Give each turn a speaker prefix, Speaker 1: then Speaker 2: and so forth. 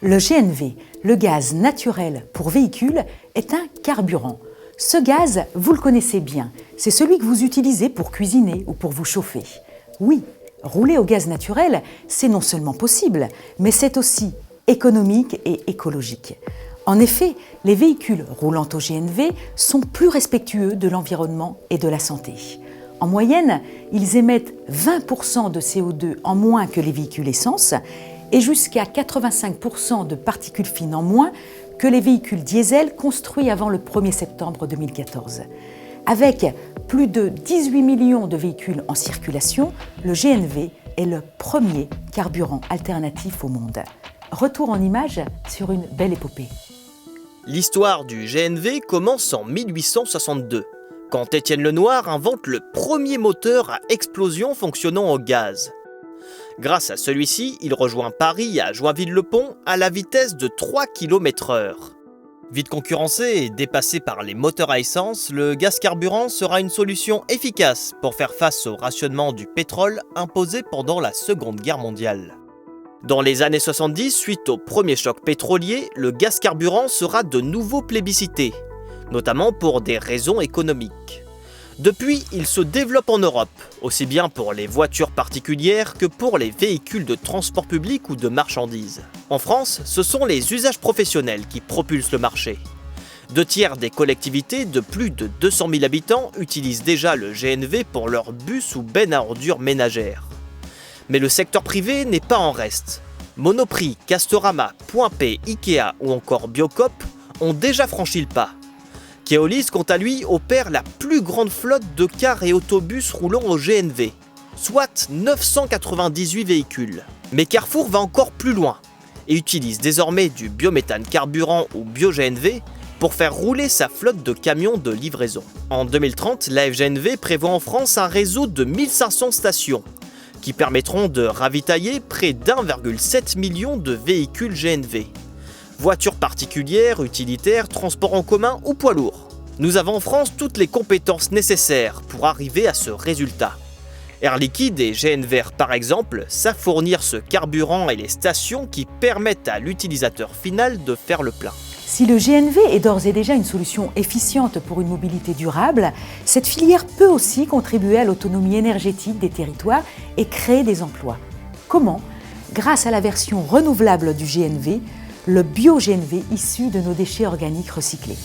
Speaker 1: Le GNV, le gaz naturel pour véhicule, est un carburant. Ce gaz, vous le connaissez bien, c'est celui que vous utilisez pour cuisiner ou pour vous chauffer. Oui, rouler au gaz naturel, c'est non seulement possible, mais c'est aussi économique et écologique. En effet, les véhicules roulant au GNV sont plus respectueux de l'environnement et de la santé. En moyenne, ils émettent 20% de CO2 en moins que les véhicules essence et jusqu'à 85% de particules fines en moins que les véhicules diesel construits avant le 1er septembre 2014. Avec plus de 18 millions de véhicules en circulation, le GNV est le premier carburant alternatif au monde. Retour en images sur une belle épopée.
Speaker 2: L'histoire du GNV commence en 1862, quand Étienne Lenoir invente le premier moteur à explosion fonctionnant au gaz. Grâce à celui-ci, il rejoint Paris à Joinville-le-Pont à la vitesse de 3 km/h. Vite concurrencé et dépassé par les moteurs à essence, le gaz carburant sera une solution efficace pour faire face au rationnement du pétrole imposé pendant la Seconde Guerre mondiale. Dans les années 70, suite au premier choc pétrolier, le gaz carburant sera de nouveau plébiscité, notamment pour des raisons économiques. Depuis, il se développe en Europe, aussi bien pour les voitures particulières que pour les véhicules de transport public ou de marchandises. En France, ce sont les usages professionnels qui propulsent le marché. 2/3 des collectivités de plus de 200 000 habitants utilisent déjà le GNV pour leurs bus ou bennes à ordures ménagères. Mais le secteur privé n'est pas en reste. Monoprix, Castorama, Point P, Ikea ou encore Biocop ont déjà franchi le pas. Keolis, quant à lui, opère la plus grande flotte de cars et autobus roulant au GNV, soit 998 véhicules. Mais Carrefour va encore plus loin et utilise désormais du biométhane carburant ou bio-GNV pour faire rouler sa flotte de camions de livraison. En 2030, la FGNV prévoit en France un réseau de 1500 stations qui permettront de ravitailler près d'1,7 million de véhicules GNV. Voitures particulières, utilitaires, transports en commun ou poids lourds. Nous avons en France toutes les compétences nécessaires pour arriver à ce résultat. Air Liquide et GNVR par exemple savent fournir ce carburant et les stations qui permettent à l'utilisateur final de faire le plein.
Speaker 1: Si le GNV est d'ores et déjà une solution efficiente pour une mobilité durable, cette filière peut aussi contribuer à l'autonomie énergétique des territoires et créer des emplois. Comment ? Grâce à la version renouvelable du GNV, le bio-GNV issu de nos déchets organiques recyclés.